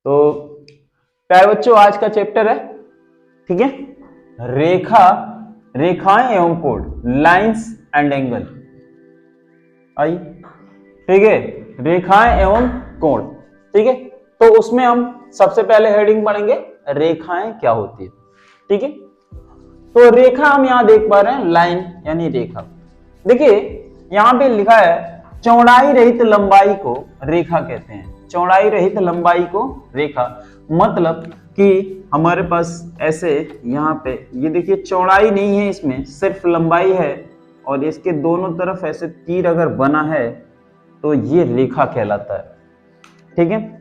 तो प्यारे बच्चों, आज का चैप्टर है, ठीक है, रेखाएं एवं कोण, लाइंस एंड एंगल। आई, ठीक है, रेखाएं एवं कोण, ठीक है। तो उसमें हम सबसे पहले हेडिंग पढ़ेंगे रेखाएं क्या होती है, ठीक है। तो रेखा हम यहां देख पा रहे हैं, लाइन यानी रेखा। देखिए यहां पे लिखा है चौड़ाई रहित लंबाई को रेखा कहते हैं। चौड़ाई रहित लंबाई को रेखा मतलब कि हमारे पास ऐसे यहाँ पे ये देखिए चौड़ाई नहीं है, इसमें सिर्फ लंबाई है और इसके दोनों तरफ ऐसे तीर अगर बना है तो ये रेखा कहलाता है, ठीक है।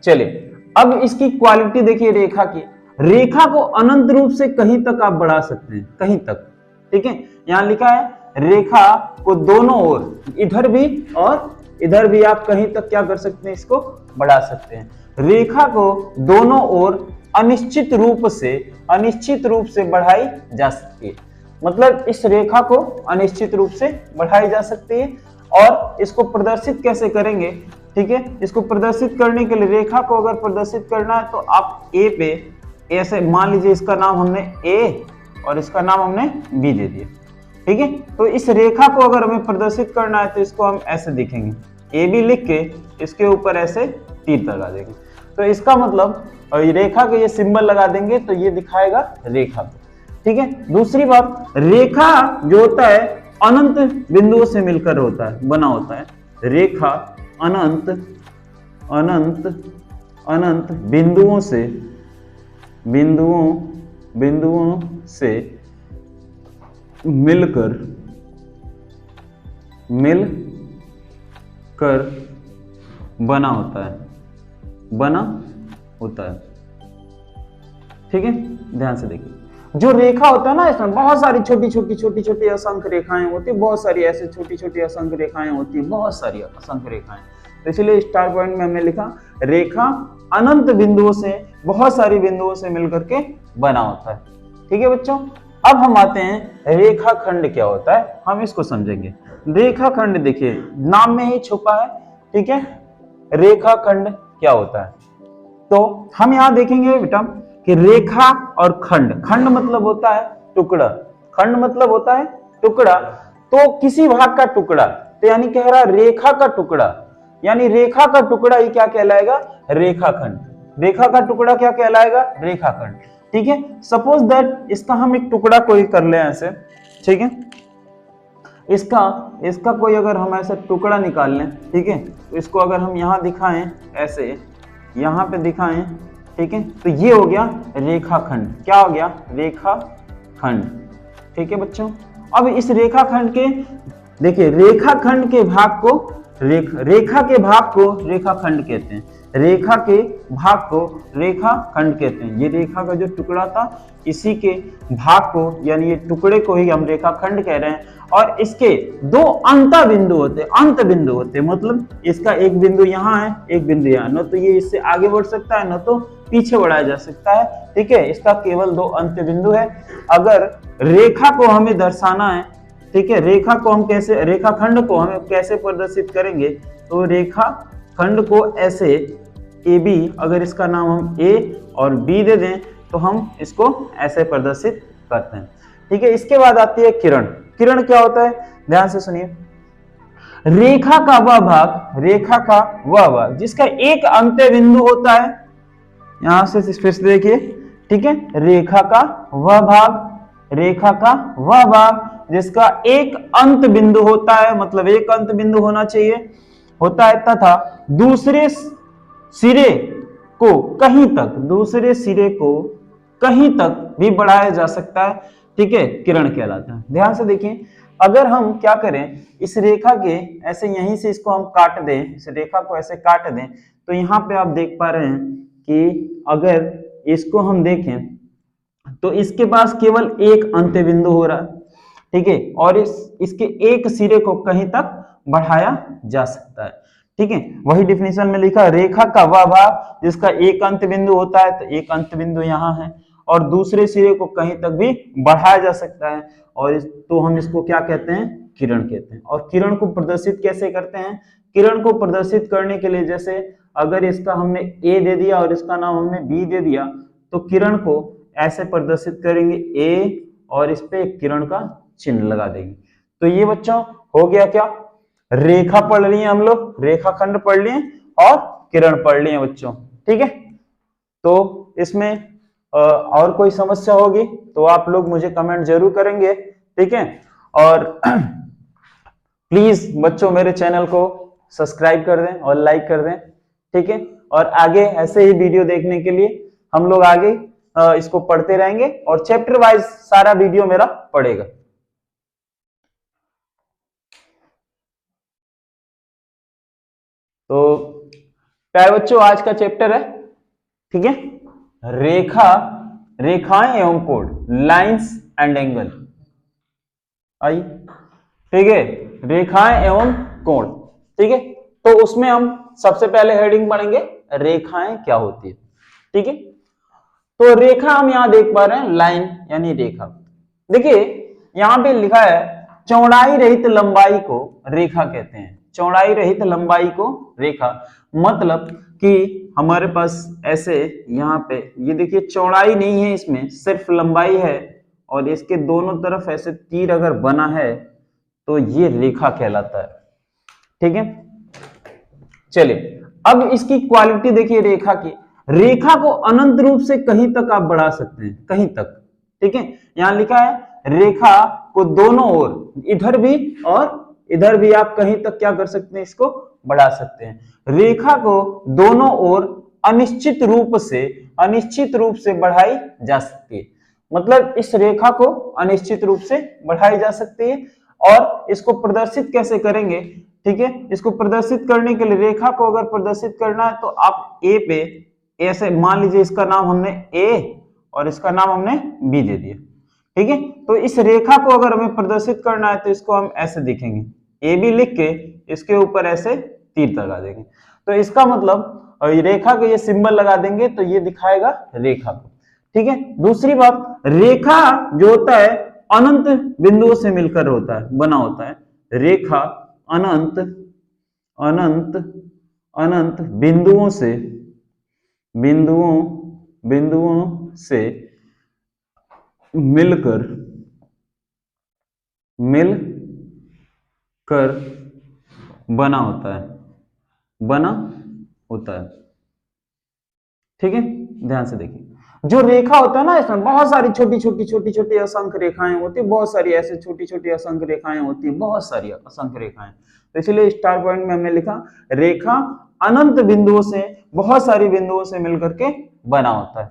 चलिए अब इसकी क्वालिटी देखिए रेखा की। रेखा को अनंत रूप से कहीं तक आप बढ़ा सकते हैं, कहीं तक, ठीक है। यहां लिखा है रेखा को दोनों ओर, इधर भी और इधर भी आप कहीं तक क्या कर सकते हैं, इसको बढ़ा सकते हैं। रेखा को दोनों ओर अनिश्चित रूप से बढ़ाई जा सकती है। मतलब इस रेखा को अनिश्चित रूप से बढ़ाई जा सकती है। और इसको प्रदर्शित कैसे करेंगे, ठीक है। इसको प्रदर्शित करने के लिए रेखा को अगर प्रदर्शित करना है तो आप ए पे ऐसे मान लीजिए, इसका नाम हमने ए और इसका नाम हमने बी दे दिया, ठीक है। तो इस रेखा को अगर हमें प्रदर्शित करना है तो इसको हम ऐसे लिखेंगे, ए बी लिख के इसके ऊपर ऐसे तीर लगा देंगे। तो इसका मतलब रेखा के ये सिंबल लगा देंगे तो ये दिखाएगा रेखा को, ठीक है। दूसरी बात, रेखा जो होता है अनंत बिंदुओं से मिलकर होता है, बना होता है। रेखा अनंत बिंदुओं से मिलकर बना होता है, ठीक है। ध्यान से देखिए, जो रेखा होता है ना, इसमें बहुत सारी छोटी असंख्य रेखाएं होती है, बहुत सारी ऐसे छोटी असंख्य रेखाएं होती है, बहुत सारी असंख्य रेखाएं। तो इसलिए स्टार पॉइंट में हमने लिखा रेखा अनंत बिंदुओं से, बहुत सारी बिंदुओं से मिलकर के बना होता है, ठीक है बच्चों। अब हम आते हैं रेखाखंड क्या होता है, हम इसको समझेंगे। रेखाखंड देखिए नाम में ही छुपा है, ठीक है। रेखाखंड क्या होता है तो हम यहां देखेंगे बेटा कि रेखा और खंड मतलब होता है टुकड़ा, तो किसी भाग का टुकड़ा, तो यानी कह रहा रेखा का टुकड़ा, यानी रेखा का टुकड़ा ही क्या कहलाएगा, रेखाखंड। रेखा का टुकड़ा क्या कहलाएगा, रेखाखंड, ठीक है। सपोज दैट इसका हम एक टुकड़ा कोई कर ले ऐसे, ठीक है। इसका कोई अगर हम ऐसा टुकड़ा निकाल लें, ठीक है, तो इसको अगर हम यहाँ दिखाएं ऐसे, यहाँ पे दिखाएं, ठीक है, तो ये हो गया रेखाखंड। क्या हो गया, रेखाखंड, ठीक है बच्चों। अब इस रेखाखंड के देखिए, रेखाखंड के भाग को रेखा के भाग को रेखाखंड कहते हैं, रेखा के भाग को रेखाखंड कहते हैं। ये रेखा का जो टुकड़ा था, इसी के भाग को यानी ये टुकड़े को ही हम रेखाखंड कह रहे हैं। और इसके दो अंत बिंदु होते, मतलब इसका एक बिंदु यहाँ है, एक बिंदु यहाँ, न तो ये इससे आगे बढ़ सकता है, न तो पीछे बढ़ाया जा सकता है, ठीक है। इसका केवल दो अंत बिंदु है। अगर रेखा को हमें दर्शाना है, ठीक है, रेखाखंड को हमें कैसे प्रदर्शित करेंगे, तो रेखाखंड को ऐसे ए बी, अगर इसका नाम हम ए और बी दे दें तो हम इसको ऐसे प्रदर्शित करते हैं, ठीक है। इसके बाद आती है किरण। किरण क्या होता है, ध्यान से सुनिए। रेखा का वह भाग जिसका एक अंत्य बिंदु होता है, यहां से फिर से देखिए, ठीक है। रेखा का वह भाग जिसका एक अंत बिंदु होता है, मतलब एक अंत बिंदु होना चाहिए, होता है, तथा दूसरे सिरे को कहीं तक भी बढ़ाया जा सकता है, ठीक है, किरण कहलाता है। ध्यान से देखिए, अगर हम क्या करें, इस रेखा के ऐसे यहीं से इसको हम काट दें, इस रेखा को ऐसे काट दें, तो यहाँ पे आप देख पा रहे हैं कि अगर इसको हम देखें तो इसके पास केवल एक अंत्य बिंदु हो रहा है, ठीक है, और इसके एक सिरे को कहीं तक बढ़ाया जा सकता है, ठीक है। वही डिफिनेशन में लिखा, रेखा का वह भाग जिसका एक अंत्य बिंदु होता है, तो एक अंत्य बिंदु यहाँ है और दूसरे सिरे को कहीं तक भी बढ़ाया जा सकता है, और तो हम इसको क्या कहते हैं, किरण कहते हैं। और किरण को प्रदर्शित कैसे करते हैं, किरण को प्रदर्शित करने के लिए जैसे अगर इसका हमने ए दे दिया और इसका नाम हमने बी दे दिया तो किरण को ऐसे प्रदर्शित करेंगे ए और इस पे किरण का चिन्ह लगा देंगे। तो ये बच्चों हो गया क्या, रेखा पढ़ लिए हम लोग, रेखाखंड पढ़ लिए और किरण पढ़ लिए बच्चों। ठीक है, तो इसमें और कोई समस्या होगी तो आप लोग मुझे कमेंट जरूर करेंगे। ठीक है, और प्लीज बच्चों मेरे चैनल को सब्सक्राइब कर दें और लाइक कर दें। ठीक है, और आगे ऐसे ही वीडियो देखने के लिए हम लोग आगे इसको पढ़ते रहेंगे और चैप्टर वाइज सारा वीडियो मेरा पढ़ेगा। तो प्यारे बच्चों आज का चैप्टर है, ठीक है, रेखाएं एवं कोण, लाइंस एंड एंगल। आई, ठीक है, रेखाएं एवं कोण। ठीक है, तो उसमें हम सबसे पहले हेडिंग पढ़ेंगे रेखाएं क्या होती है। ठीक है, तो रेखा हम यहां देख पा रहे हैं, लाइन यानी रेखा। देखिए यहां पे लिखा है चौड़ाई रहित लंबाई को रेखा कहते हैं। चौड़ाई रहित लंबाई को रेखा, मतलब कि हमारे पास ऐसे यहाँ पे ये देखिए चौड़ाई नहीं है, इसमें सिर्फ लंबाई है और इसके दोनों तरफ ऐसे तीर अगर बना है तो ये रेखा कहलाता है। ठीक है, चलिए अब इसकी क्वालिटी देखिए रेखा की। रेखा को अनंत रूप से कहीं तक आप बढ़ा सकते हैं, कहीं तक। ठीक है, यहां लिखा है रेखा को दोनों ओर, इधर भी और इधर भी आप कहीं तक क्या कर सकते हैं, इसको बढ़ा सकते हैं। रेखा को दोनों ओर अनिश्चित रूप से बढ़ाई जा सकती है। मतलब इस रेखा को अनिश्चित रूप से बढ़ाई जा सकती है। और इसको प्रदर्शित कैसे करेंगे, ठीक है, इसको प्रदर्शित करने के लिए रेखा को अगर प्रदर्शित करना है तो आप ए पे ऐसे मान लीजिए, इसका नाम हमने ए और इसका नाम हमने बी दे दिया। ठीक है, तो इस रेखा को अगर हमें प्रदर्शित करना है तो इसको हम ऐसे लिखेंगे, ए बी लिख के इसके ऊपर ऐसे तीर लगा देंगे। तो इसका मतलब रेखा के ये सिंबल लगा देंगे तो ये दिखाएगा रेखा को। ठीक है, दूसरी बात, रेखा जो होता है अनंत बिंदुओं से मिलकर होता है, बना होता है। रेखा अनंत बिंदुओं से मिलकर बना होता है। ठीक है, ध्यान से देखिए, जो रेखा होता है ना, इसमें बहुत सारी छोटी असंख्य रेखाएं होती है, बहुत सारी ऐसे छोटी असंख्य रेखाएं होती है, बहुत सारी असंख्य रेखाएं। तो इसलिए स्टार पॉइंट में हमने लिखा रेखा अनंत बिंदुओं से, बहुत सारी बिंदुओं से मिलकर के बना होता है।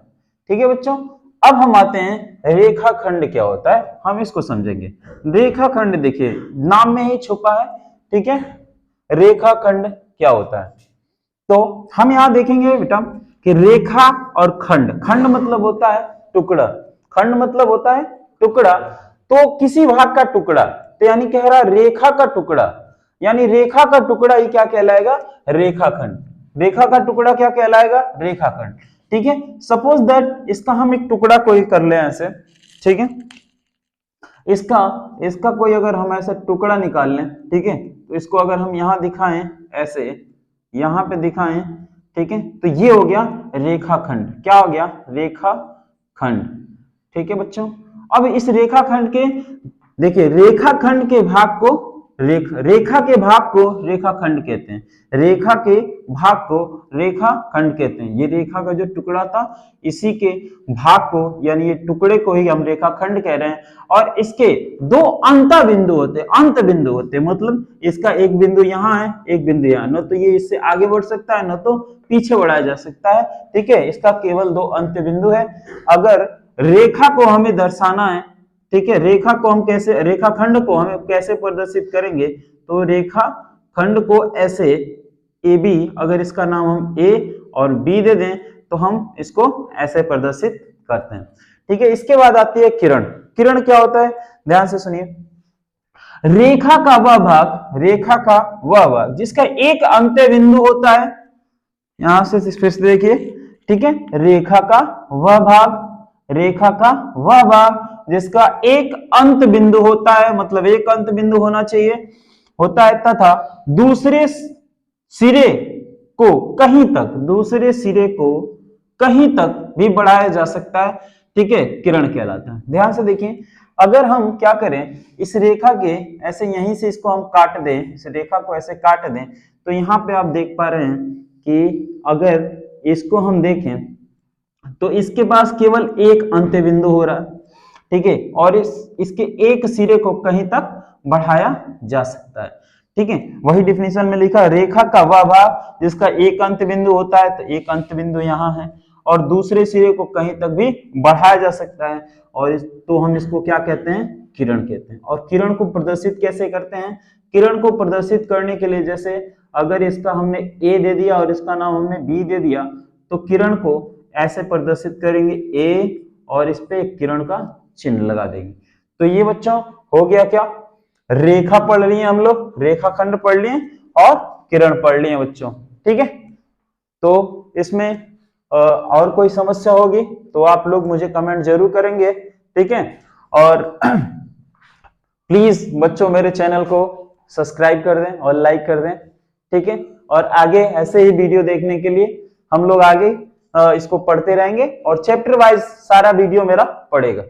ठीक है बच्चों, अब हम आते हैं रेखाखंड क्या होता है, हम इसको समझेंगे। रेखाखंड देखिए नाम में ही छुपा है। ठीक है, रेखाखंड क्या होता है, तो हम यहां देखेंगे बेटा कि रेखा और खंड मतलब होता है टुकड़ा, खंड मतलब होता है टुकड़ा। तो किसी भाग का टुकड़ा, तो यानी कह रहा रेखा का टुकड़ा, यानी रेखा का टुकड़ा ही क्या कहलाएगा, रेखाखंड। रेखा का टुकड़ा क्या कहलाएगा, रेखाखंड। ठीक है, सपोज दैट इसका हम एक टुकड़ा कोई कर ले ऐसे। ठीक है, इसका कोई अगर हम ऐसा टुकड़ा निकाल लें, ठीक है, तो इसको अगर हम यहां दिखाएं ऐसे, यहां पे दिखाएं, ठीक है, तो ये हो गया रेखाखंड। क्या हो गया, रेखाखंड। ठीक है बच्चों, अब इस रेखाखंड के देखिए, रेखाखंड के भाग को रेखा के भाग को रेखाखंड कहते हैं, रेखा के भाग को रेखाखंड कहते हैं। ये रेखा का जो टुकड़ा था, इसी के भाग को यानी ये टुकड़े को ही हम रेखाखंड कह रहे हैं। और इसके दो अंत बिंदु होते, मतलब इसका एक बिंदु यहाँ है, एक बिंदु यहाँ, न तो ये इससे आगे बढ़ सकता है, न तो पीछे बढ़ाया जा सकता है। ठीक है, इसका केवल दो अंत बिंदु है। अगर रेखा को हमें दर्शाना है, ठीक है, रेखाखंड को हमें कैसे प्रदर्शित करेंगे, तो रेखाखंड को ऐसे ए बी, अगर इसका नाम हम ए और बी दे दें तो हम इसको ऐसे प्रदर्शित करते हैं। ठीक है, इसके बाद आती है किरण। किरण क्या होता है, ध्यान से सुनिए। रेखा का वह भाग जिसका एक अंत्य बिंदु होता है, यहां से फिर से देखिए, ठीक है, रेखा का वह भाग जिसका एक अंत बिंदु होता है, मतलब एक अंत बिंदु होना चाहिए, होता है, तथा दूसरे सिरे को कहीं तक, दूसरे सिरे को कहीं तक भी बढ़ाया जा सकता है, ठीक है, किरण कहलाता है। ध्यान से देखिए, अगर हम क्या करें, इस रेखा के ऐसे यहीं से इसको हम काट दें, इस रेखा को ऐसे काट दें, तो यहाँ पे आप देख पा रहे हैं कि अगर इसको हम देखें तो इसके पास केवल एक अंत्य बिंदु हो रहा है, ठीक है, और इसके एक सिरे को कहीं तक बढ़ाया जा सकता है, ठीक है। वही डिफिनेशन में लिखा, रेखा का वह भाग जिसका एक अंत्य बिंदु होता है, तो एक अंत्य बिंदु यहाँ है, और दूसरे सिरे को कहीं तक भी बढ़ाया जा सकता है, और तो हम इसको क्या कहते हैं, किरण कहते हैं। और किरण को प्रदर्शित कैसे करते हैं, किरण को प्रदर्शित करने के लिए, जैसे अगर इसका हमने ए दे दिया और इसका नाम हमने बी दे दिया, तो किरण को ऐसे प्रदर्शित करेंगे ए, और इस पे एक किरण का चिन्ह लगा देंगे। तो ये बच्चों हो गया क्या, रेखा पढ़ लिए हम लोग, रेखाखंड पढ़ लिए और किरण पढ़ लिए बच्चों, ठीक है। तो इसमें और कोई समस्या होगी तो आप लोग मुझे कमेंट जरूर करेंगे, ठीक है। और प्लीज बच्चों मेरे चैनल को सब्सक्राइब कर दें और लाइक कर दें, ठीक है। और आगे ऐसे ही वीडियो देखने के लिए हम लोग आगे इसको पढ़ते रहेंगे, और चैप्टर वाइज सारा वीडियो मेरा पढ़ेगा।